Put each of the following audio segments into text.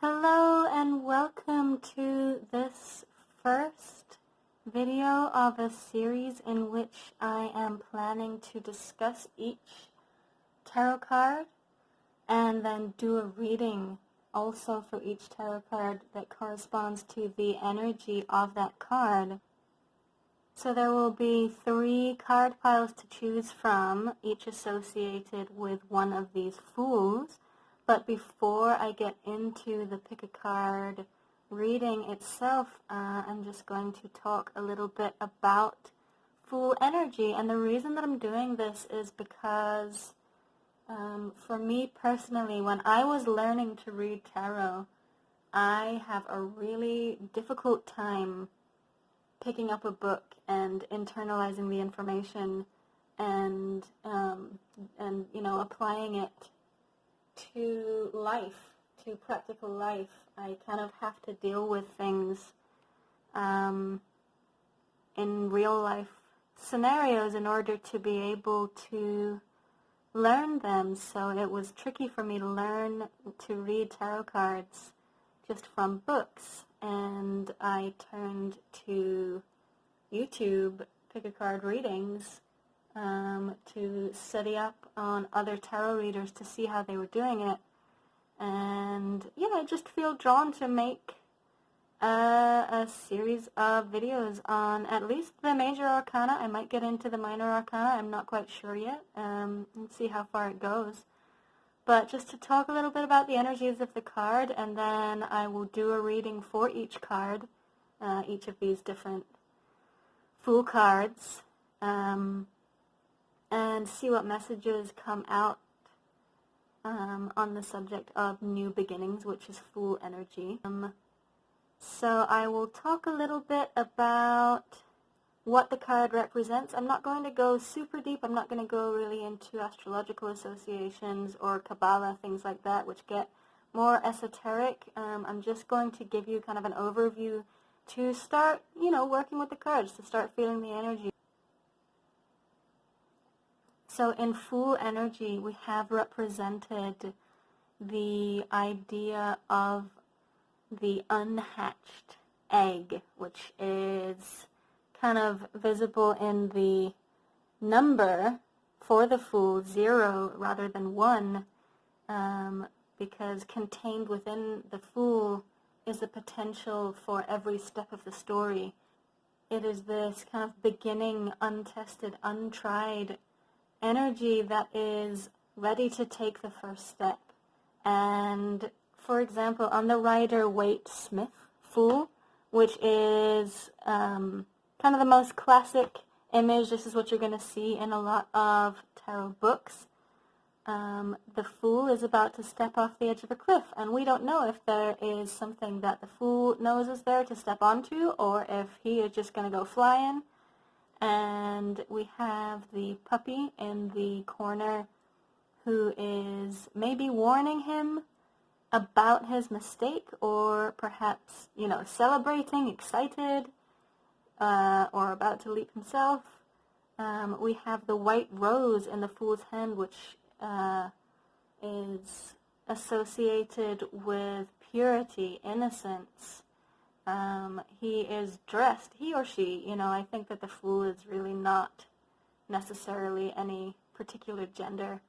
Hello and welcome to this first video of a series in which I am planning to discuss each tarot card and then do a reading also for each tarot card that corresponds to the energy of that card. So there will be 3 card piles to choose from, each associated with one of these fools. But before I get into the pick a card reading itself, I'm just going to talk a little bit about Fool energy. And the reason that I'm doing this is because for me personally, when I was learning to read tarot, I have a really difficult time picking up a book and internalizing the information and applying it to life, to practical life. I kind of have to deal with things in real life scenarios in order to be able to learn them. So it was tricky for me to learn to read tarot cards just from books, and I turned to YouTube pick-a-card readings to study up on other tarot readers to see how they were doing it. And yeah, I just feel drawn to make a series of videos on at least the major arcana. I might get into the minor arcana, I'm not quite sure yet, and see how far it goes. But just to talk a little bit about the energies of the card, and then I will do a reading for each card, each of these different Fool cards, and see what messages come out on the subject of new beginnings, which is Fool energy. So I will talk a little bit about what the card represents. I'm not going to go super deep. I'm not going to go really into astrological associations or Kabbalah, things like that, which get more esoteric. I'm just going to give you kind of an overview to start, working with the cards, to start feeling the energy. So in Fool energy, we have represented the idea of the unhatched egg, which is kind of visible in the number for the Fool, 0 rather than 1, because contained within the Fool is the potential for every step of the story. It is this kind of beginning, untested, untried energy that is ready to take the first step. And for example, on the Rider-Waite-Smith Fool, which is kind of the most classic image, this is what you're going to see in a lot of tarot books. The Fool is about to step off the edge of a cliff, and we don't know if there is something that the Fool knows is there to step onto, or if he is just going to go flying. And we have the puppy in the corner who is maybe warning him about his mistake, or perhaps, celebrating, excited, or about to leap himself. We have the white rose in the Fool's hand, which is associated with purity, innocence. He is dressed, he or she, I think that the Fool is really not necessarily any particular gender.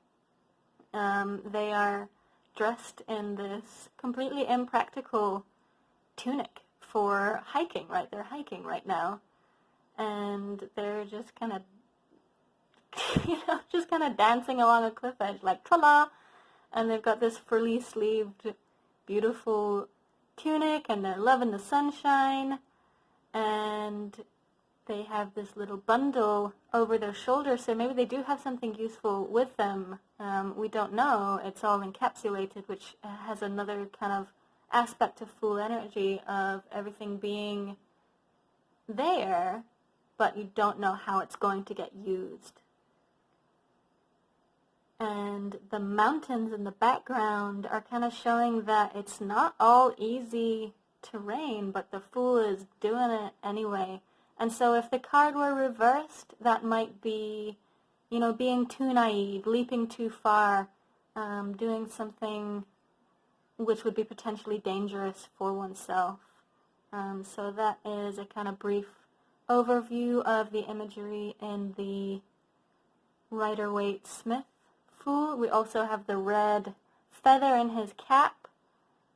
They are dressed in this completely impractical tunic for hiking, right? They're hiking right now, and they're just kind of, dancing along a cliff edge, like tra-la, and they've got this frilly-sleeved, beautiful tunic, and they're loving the sunshine, and they have this little bundle over their shoulder, so maybe they do have something useful with them. We don't know. It's all encapsulated, which has another kind of aspect of Fool energy of everything being there, but you don't know how it's going to get used. And the mountains in the background are kind of showing that it's not all easy terrain, but the Fool is doing it anyway. And so if the card were reversed, that might be, being too naive, leaping too far, doing something which would be potentially dangerous for oneself. So that is a kind of brief overview of the imagery in the Rider-Waite-Smith Fool. We also have the red feather in his cap,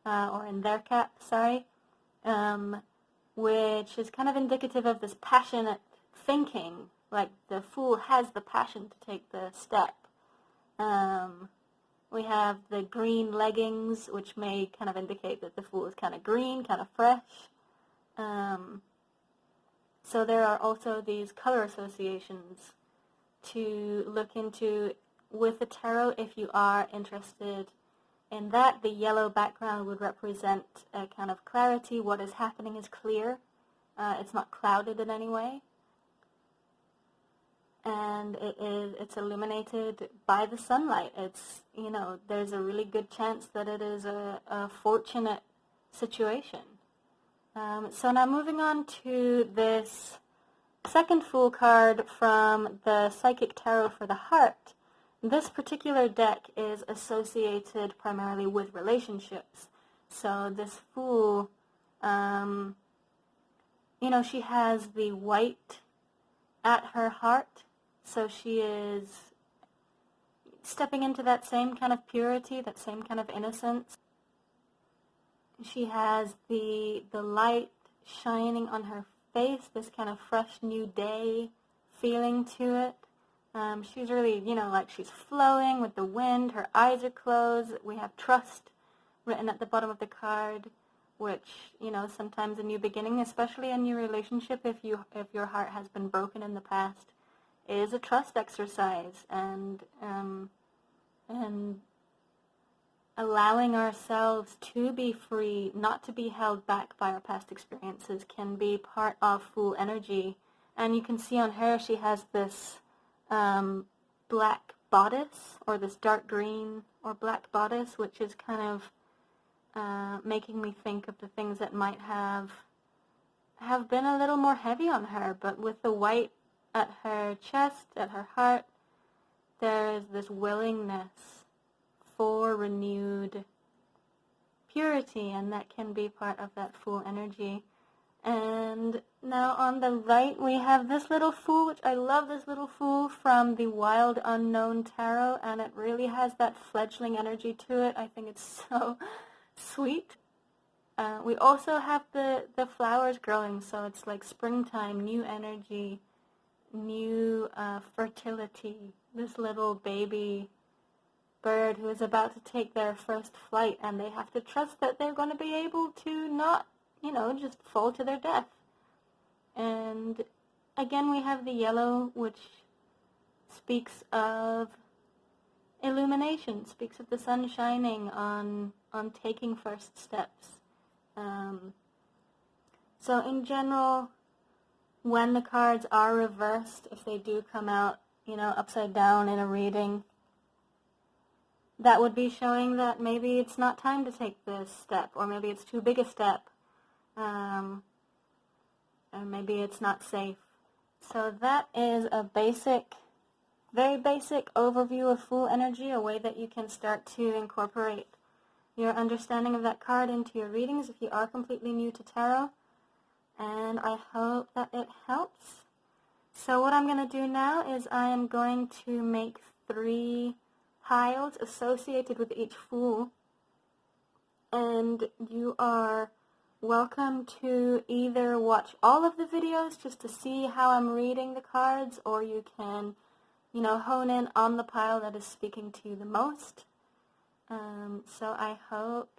or in their cap, sorry, which is kind of indicative of this passionate thinking, like the Fool has the passion to take the step. We have the green leggings, which may kind of indicate that the Fool is kind of green, kind of fresh. So there are also these color associations to look into with the tarot if you are interested in that. The yellow background would represent a kind of clarity. What is happening is clear. It's not clouded in any way. And it's illuminated by the sunlight. It's, there's a really good chance that it is a fortunate situation. So now moving on to this second Fool card from the Psychic Tarot for the Heart. This particular deck is associated primarily with relationships. So this Fool, she has the white at her heart. So she is stepping into that same kind of purity, that same kind of innocence. She has the light shining on her face, this kind of fresh new day feeling to it. She's really, like she's flowing with the wind. Her eyes are closed. We have trust written at the bottom of the card, which, sometimes a new beginning, especially a new relationship, if your heart has been broken in the past, is a trust exercise, and allowing ourselves to be free, not to be held back by our past experiences, can be part of Fool energy. And you can see on her, she has this black bodice, or this dark green or black bodice, which is kind of making me think of the things that might have been a little more heavy on her. But with the white at her chest, at her heart, there is this willingness for renewed purity, and that can be part of that Fool energy. And now on the right we have this little Fool, which I love this little Fool from the Wild Unknown Tarot, and it really has that fledgling energy to it. I think it's so sweet. We also have the flowers growing, so it's like springtime, new energy, new fertility. This little baby bird who is about to take their first flight, and they have to trust that they're going to be able to not, just fall to their death. And again, we have the yellow, which speaks of illumination, speaks of the sun shining on taking first steps. So in general, when the cards are reversed, if they do come out, upside down in a reading, that would be showing that maybe it's not time to take this step, or maybe it's too big a step, and maybe it's not safe. So that is a very basic overview of Fool energy, a way that you can start to incorporate your understanding of that card into your readings if you are completely new to tarot. And I hope that it helps. So what I'm going to do now is I am going to make 3 piles associated with each Fool, and you are welcome to either watch all of the videos just to see how I'm reading the cards, or you can, hone in on the pile that is speaking to you the most. So I hope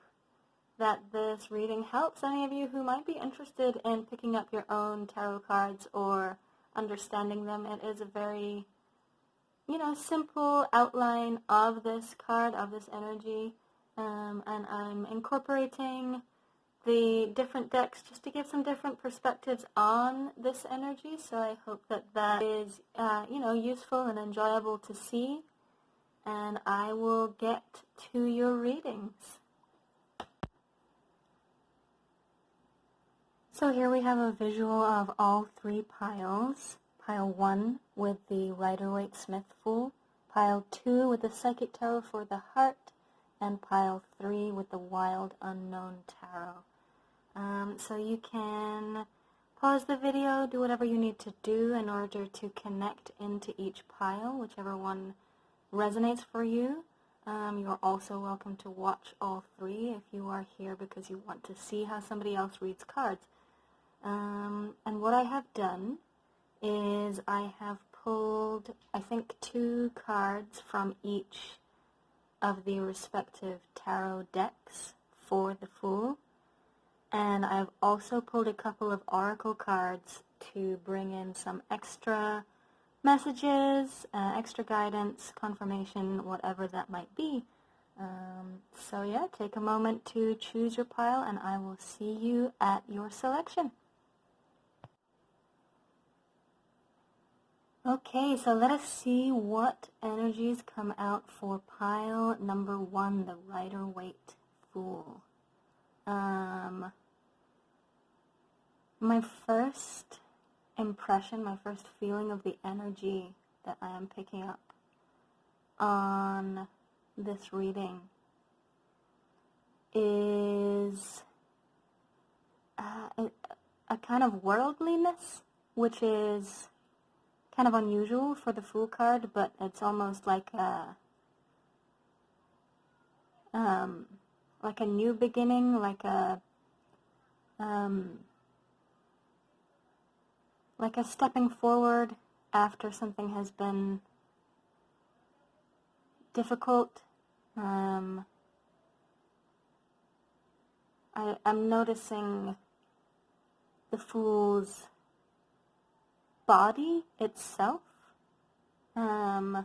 that this reading helps any of you who might be interested in picking up your own tarot cards or understanding them. It is a very, simple outline of this card, of this energy, and I'm incorporating the different decks just to give some different perspectives on this energy. So I hope that that is, useful and enjoyable to see, and I will get to your readings. So here we have a visual of all 3 piles. Pile 1 with the Rider-Waite-Smith Fool, Pile 2 with the Psychic Tarot for the Heart, and pile 3 with the Wild Unknown Tarot. So you can pause the video, do whatever you need to do in order to connect into each pile, whichever one resonates for you. You're also welcome to watch all 3 if you are here because you want to see how somebody else reads cards. And what I have done is I have pulled, I think, 2 cards from each of the respective tarot decks for the Fool. And I've also pulled a couple of oracle cards to bring in some extra messages, extra guidance, confirmation, whatever that might be. So yeah, take a moment to choose your pile and I will see you at your selection. Okay, so let us see what energies come out for pile number 1, the Rider-Waite Fool. My first impression, my first feeling of the energy that I am picking up on this reading is a kind of worldliness, which is kind of unusual for the Fool card, but it's almost like a new beginning, like a stepping forward after something has been difficult. I'm noticing the Fool's body itself, as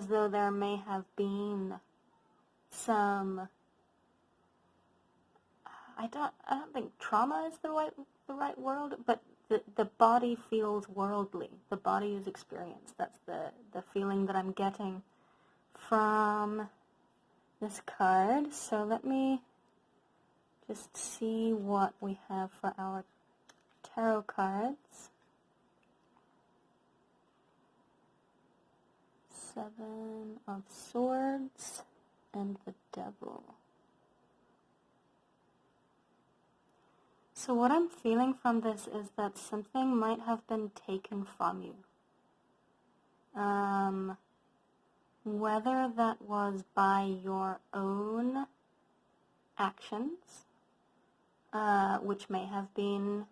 though there may have been some, I don't think trauma is the right word, but the body feels worldly. The body is experienced. That's the feeling that I'm getting from this card. So let me just see what we have for our tarot cards. 7 of Swords and the Devil. So what I'm feeling from this is that something might have been taken from you. Whether that was by your own actions, which may have been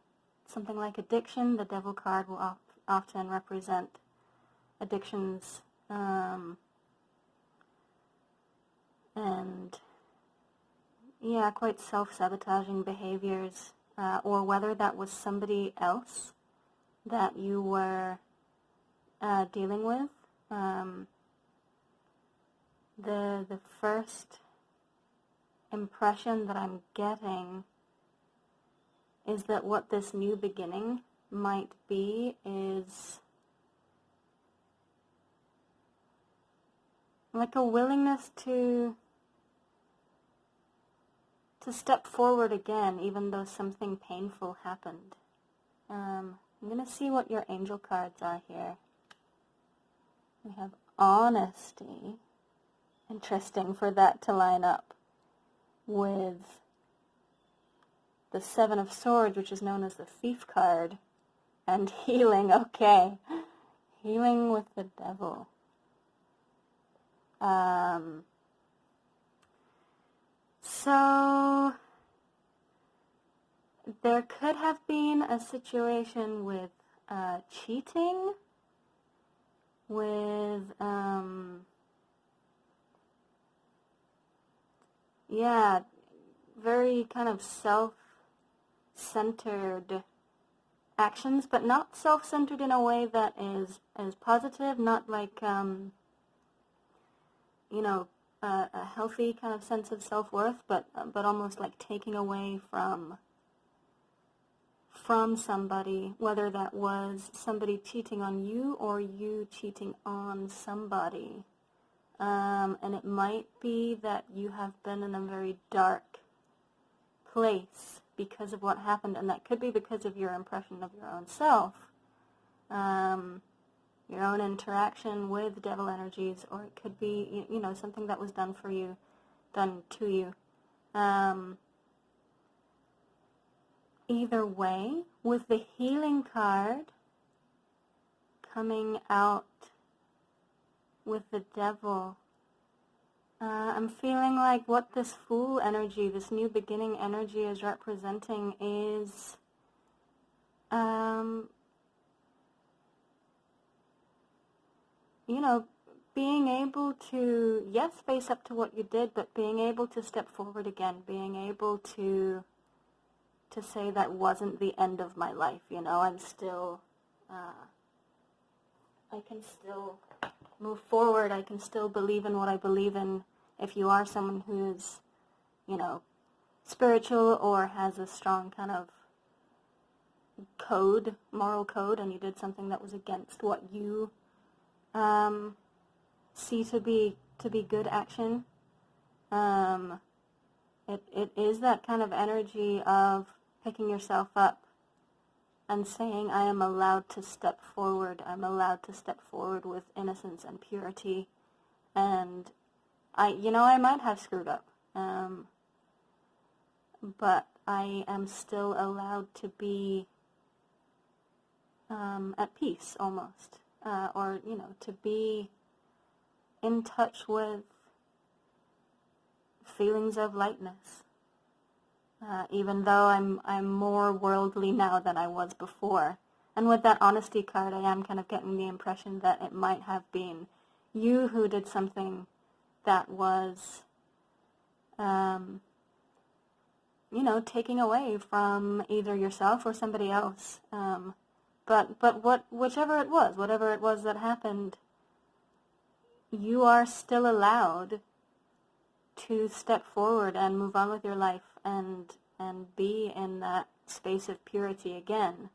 something like addiction. The Devil card will often represent addictions, and yeah, quite self-sabotaging behaviors, or whether that was somebody else that you were dealing with. The first impression that I'm getting is that what this new beginning might be is like a willingness to step forward again, even though something painful happened. I'm going to see what your angel cards are here. We have honesty. Interesting for that to line up with the 7 of Swords, which is known as the Thief card, and healing. Okay, healing with the Devil. So there could have been a situation with cheating, with yeah, very kind of self-centered actions, but not self-centered in a way that is positive, not like a healthy kind of sense of self-worth, but almost like taking away from somebody, whether that was somebody cheating on you or you cheating on somebody. And it might be that you have been in a very dark place because of what happened, and that could be because of your impression of your own self, your own interaction with devil energies, or it could be, something that was done for you done to you. Either way, with the healing card coming out with the devil, I'm feeling like what this Fool energy, this new beginning energy is representing is you know, being able to, yes, face up to what you did, but being able to step forward again, being able to say that wasn't the end of my life, you know, I'm still, I can still move forward, I can still believe in what I believe in. If you are someone who's, you know, spiritual or has a strong kind of code, moral code, and you did something that was against what you see to be good action, it is that kind of energy of picking yourself up and saying, I am allowed to step forward. I'm allowed to step forward with innocence and purity. And I might have screwed up, but I am still allowed to be at peace almost, or, you know, to be in touch with feelings of lightness. Even though I'm more worldly now than I was before. And with that honesty card, I am kind of getting the impression that it might have been you who did something that was, you know, taking away from either yourself or somebody else. But whatever it was that happened, you are still allowed to step forward and move on with your life and be in that space of purity again.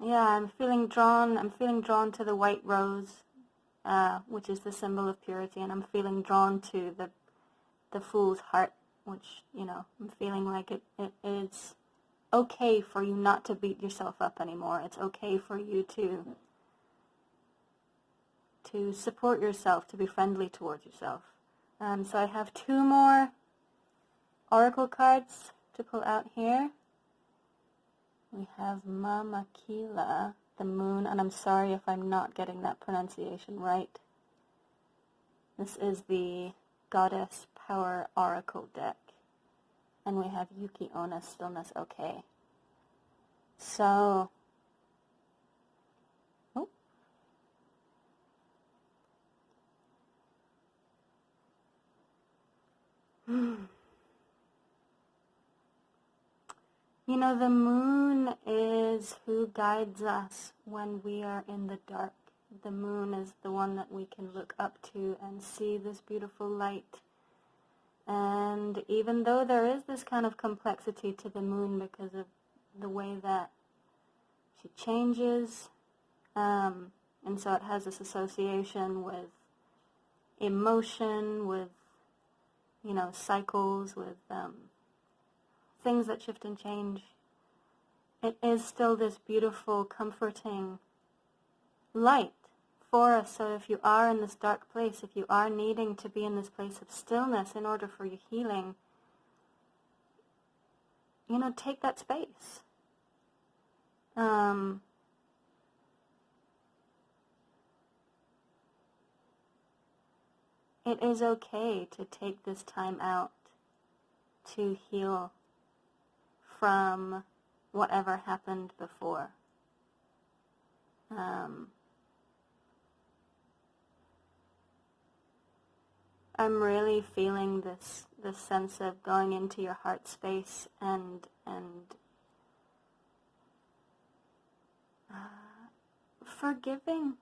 Yeah, I'm feeling drawn to the white rose, which is the symbol of purity, and I'm feeling drawn to the Fool's heart, which, you know, I'm feeling like it is okay for you not to beat yourself up anymore. It's okay for you to support yourself, to be friendly towards yourself. So I have 2 more oracle cards to pull out here. We have Mama Kila, the moon, and I'm sorry if I'm not getting that pronunciation right. This is the Goddess Power Oracle deck. And we have Yuki Onna, Stillness. Okay. So, you know, the moon is who guides us when we are in the dark. The moon is the one that we can look up to and see this beautiful light. And even though there is this kind of complexity to the moon because of the way that she changes, and so it has this association with emotion, with, you know, cycles, with things that shift and change. It is still this beautiful, comforting light for us. So if you are in this dark place, if you are needing to be in this place of stillness in order for your healing, you know, take that space. It is okay to take this time out to heal from whatever happened before. I'm really feeling this sense of going into your heart space and forgiving.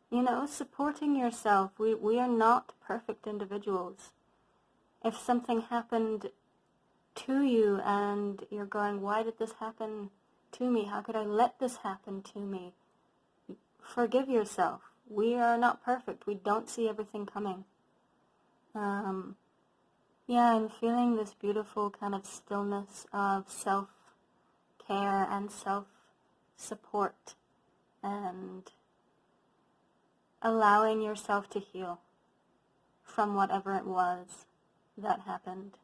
You know, supporting yourself. We are not perfect individuals. If something happened to you and you're going, why did this happen to me? How could I let this happen to me? Forgive yourself. We are not perfect. We don't see everything coming. Yeah, I'm feeling this beautiful kind of stillness of self-care and self-support and allowing yourself to heal from whatever it was that happened.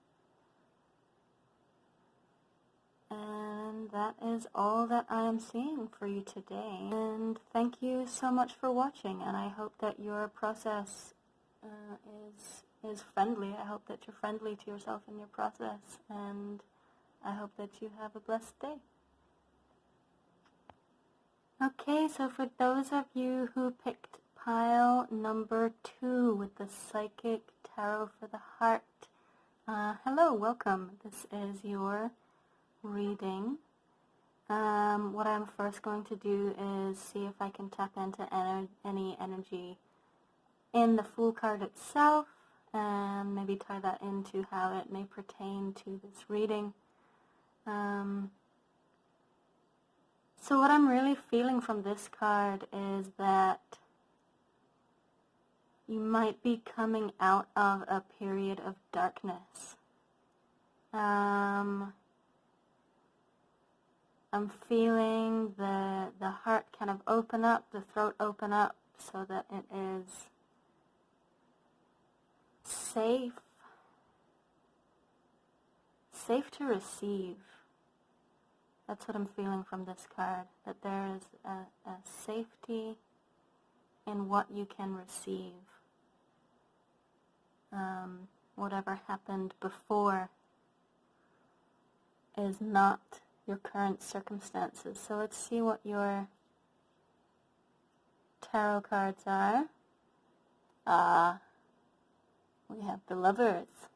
And that is all that I am seeing for you today. And thank you so much for watching, and I hope that your process is friendly. I hope that you're friendly to yourself in your process, and I hope that you have a blessed day. Okay, so for those of you who picked pile number 2 with the Psychic Tarot for the Heart, hello, welcome. This is your reading. What I'm first going to do is see if I can tap into any energy in the Fool card itself, and maybe tie that into how it may pertain to this reading. So what I'm really feeling from this card is that you might be coming out of a period of darkness. I'm feeling the heart kind of open up, the throat open up, so that it is safe to receive. That's what I'm feeling from this card, that there is a safety in what you can receive. Whatever happened before is not your current circumstances. So let's see what your tarot cards are. We have the Lovers.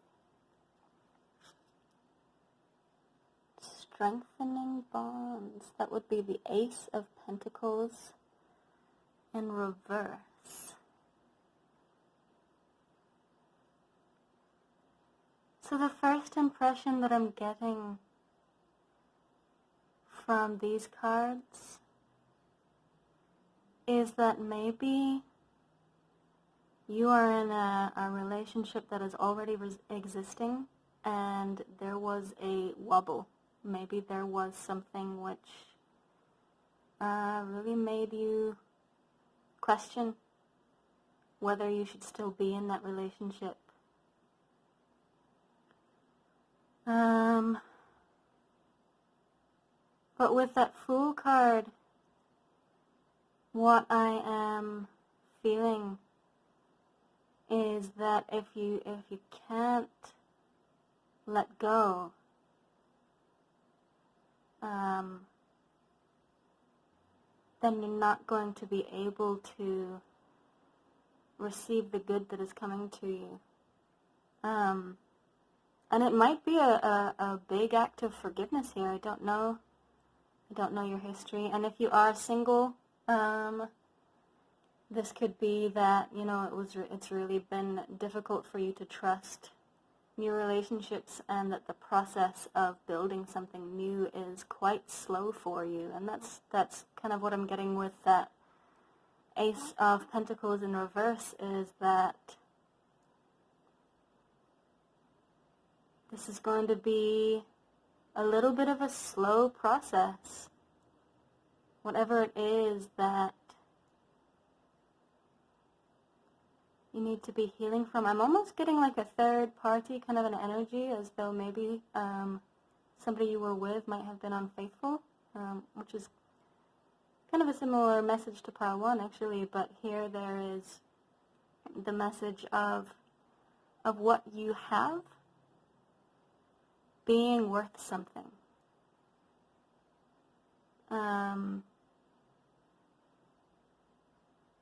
Strengthening bonds. That would be the Ace of Pentacles in reverse. So the first impression that I'm getting from these cards is that maybe you are in a relationship that is already existing, and there was a wobble. Maybe there was something which really made you question whether you should still be in that relationship. But with that Fool card, what I am feeling is that if you can't let go, then you're not going to be able to receive the good that is coming to you. And it might be a big act of forgiveness here. I don't know your history. And if you are single, this could be that, it's really been difficult for you to trust new relationships, and that the process of building something new is quite slow for you. And that's kind of what I'm getting with that Ace of Pentacles in reverse, is that this is going to be a little bit of a slow process. Whatever it is that you need to be healing from. I'm almost getting like a third party kind of an energy, as though maybe somebody you were with might have been unfaithful, which is kind of a similar message to pile 1 actually, but here there is the message of what you have being worth something.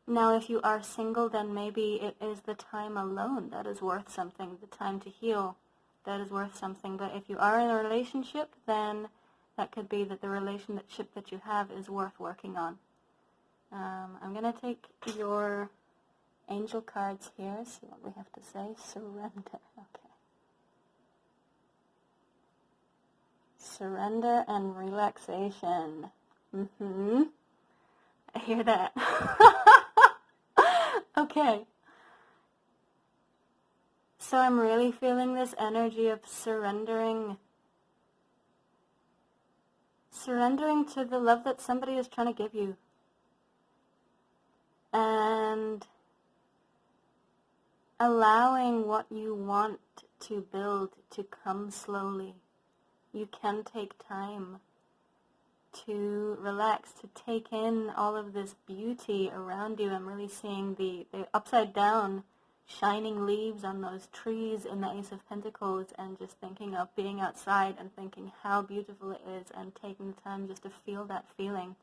Now, if you are single, then maybe it is the time alone that is worth something, the time to heal that is worth something. But if you are in a relationship, then that could be that the relationship that you have is worth working on. I'm going to take your angel cards here, see what we have to say. Surrender. Okay. Surrender and relaxation. I hear that. Okay. So I'm really feeling this energy of surrendering to the love that somebody is trying to give you. allowing what you want to build to come slowly. You can take time to relax, to take in all of this beauty around you. I'm really seeing the upside down shining leaves on those trees in the Ace of Pentacles, and just thinking of being outside and thinking how beautiful it is, and taking the time just to feel that feeling.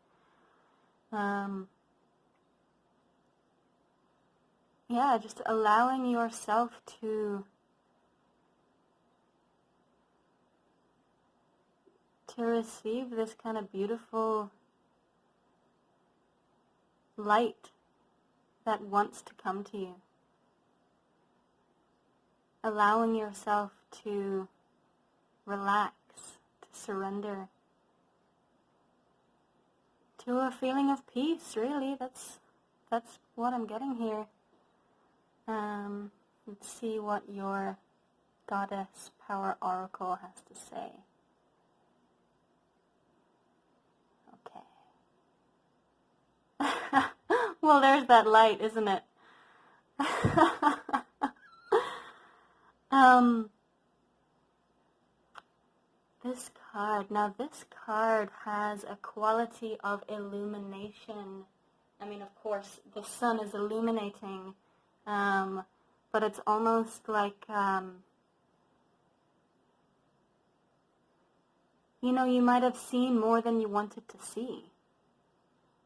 Yeah, just allowing yourself to receive this kind of beautiful light that wants to come to you. Allowing yourself to relax, to surrender to a feeling of peace, really. That's what I'm getting here. Let's see what your Goddess Power Oracle has to say. Okay. Well, there's that light, isn't it? This card has a quality of illumination. I mean, of course, the sun is illuminating, but it's almost like, you might have seen more than you wanted to see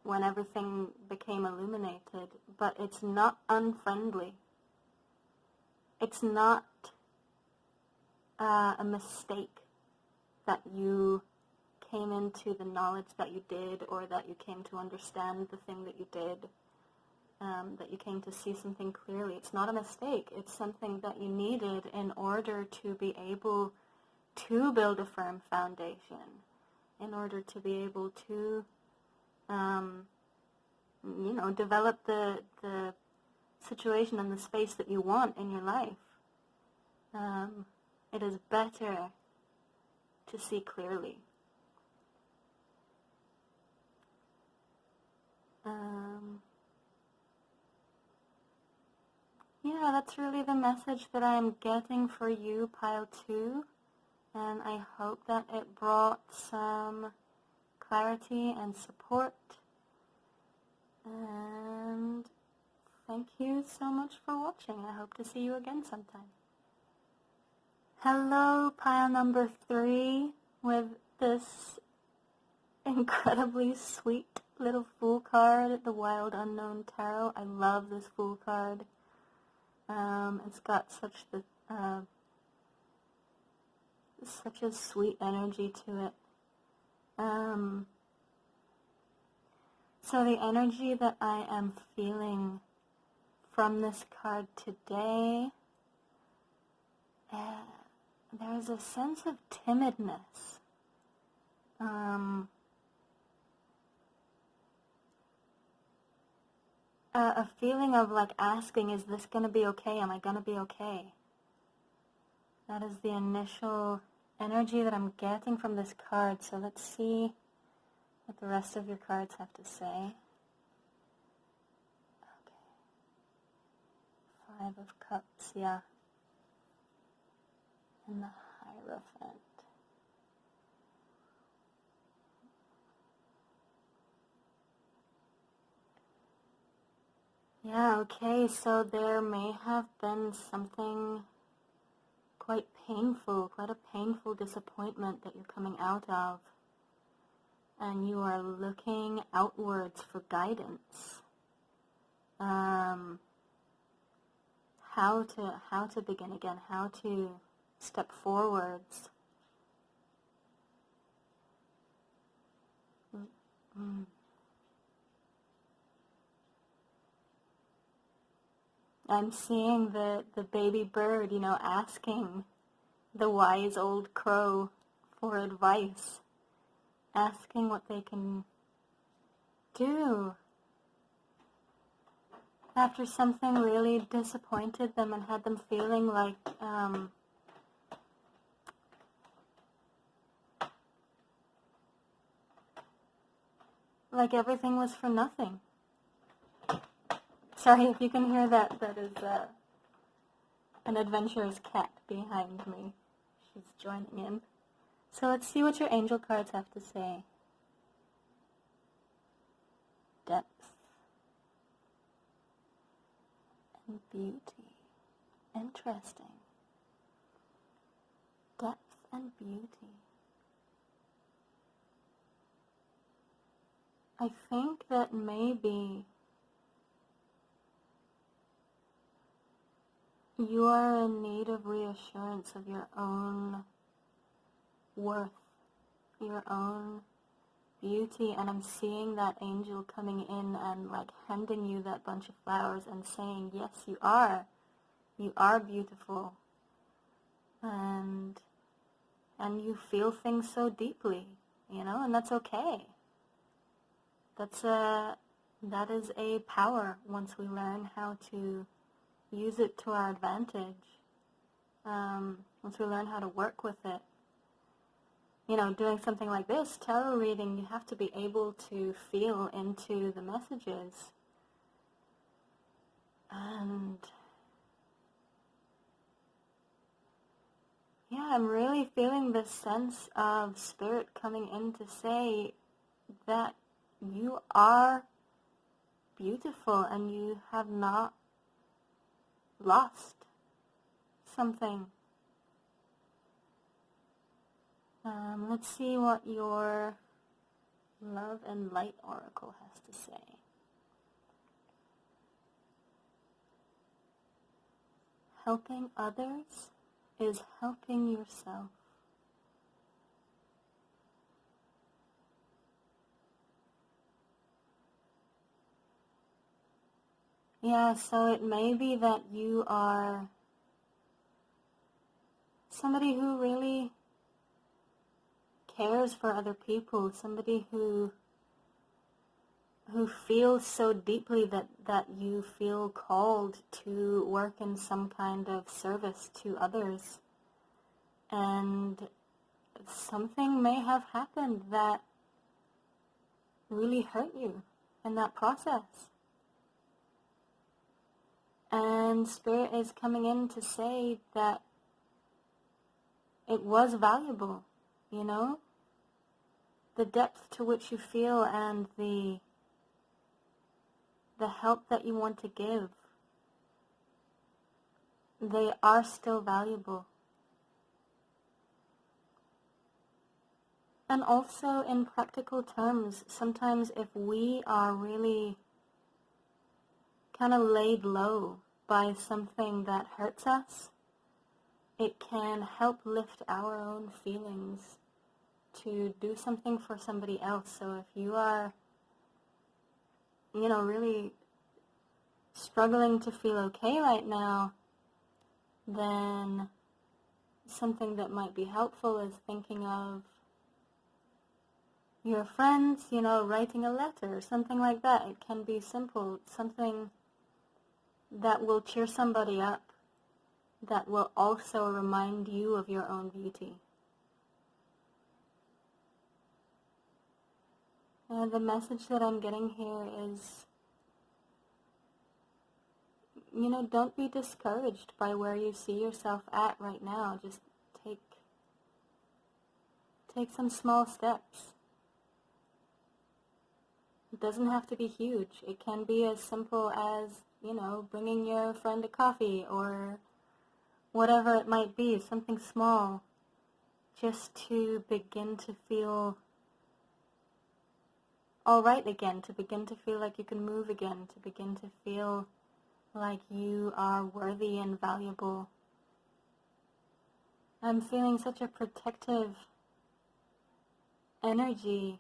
when everything became illuminated, but it's not unfriendly. It's not a mistake that you came into the knowledge that you did, or that you came to understand the thing that you did, that you came to see something clearly. It's not a mistake. It's something that you needed in order to be able to build a firm foundation, in order to be able to, develop the situation and the space that you want in your life. It is better to see clearly. Yeah, that's really the message that I'm getting for you, Pile 2. And I hope that it brought some clarity and support. And thank you so much for watching. I hope to see you again sometime. Hello, pile number 3, with this incredibly sweet little Fool card, the Wild Unknown Tarot. I love this Fool card. It's got such a sweet energy to it. So the energy that I am feeling from this card today, there's a sense of timidness. A feeling of like asking, is this going to be okay? Am I going to be okay? That is the initial energy that I'm getting from this card. So let's see what the rest of your cards have to say. Okay. 5 of Cups, yeah. And the Hierophant. Yeah, okay, so there may have been something quite painful, quite a painful disappointment that you're coming out of. And you are looking outwards for guidance. How to begin again, how to step forwards. I'm seeing the baby bird, asking the wise old crow for advice, asking what they can do after something really disappointed them and had them feeling like everything was for nothing. Sorry if you can hear that. That is an adventurous cat behind me. She's joining in. So let's see what your angel cards have to say. Depth and beauty. Interesting. Depth and beauty. I think that maybe you are in need of reassurance of your own worth, your own beauty, and I'm seeing that angel coming in and like handing you that bunch of flowers and saying, yes, you are beautiful, and you feel things so deeply, and that's okay. That is a power once we learn how to use it to our advantage. Once we learn how to work with it. Doing something like this, tarot reading, you have to be able to feel into the messages. And yeah, I'm really feeling this sense of spirit coming in to say that you are beautiful and you have not lost something. Let's see what your Love and Light Oracle has to say. Helping others is helping yourself. Yeah, so it may be that you are somebody who really cares for other people, somebody who feels so deeply that you feel called to work in some kind of service to others. And something may have happened that really hurt you in that process. And Spirit is coming in to say that it was valuable, the depth to which you feel and the help that you want to give, they are still valuable. And also in practical terms, sometimes if we are really kind of laid low by something that hurts us, it can help lift our own feelings to do something for somebody else. So if you are, really struggling to feel okay right now, then something that might be helpful is thinking of your friends, writing a letter, something like that. It can be simple, something that will cheer somebody up, that will also remind you of your own beauty. The message that I'm getting here is, don't be discouraged by where you see yourself at right now. Just take some small steps. It doesn't have to be huge. It can be as simple as, bringing your friend a coffee or whatever it might be, something small, just to begin to feel all right again, to begin to feel like you can move again, to begin to feel like you are worthy and valuable. I'm feeling such a protective energy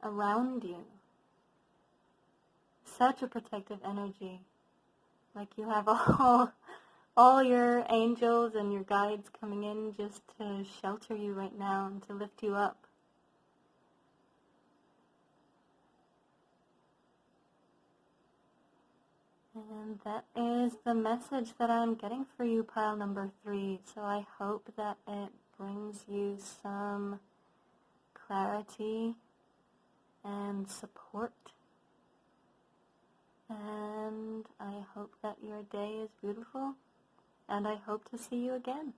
around you. Such a protective energy. Like you have all your angels and your guides coming in just to shelter you right now and to lift you up. And that is the message that I'm getting for you, pile number 3. So I hope that it brings you some clarity and support. And I hope that your day is beautiful and I hope to see you again.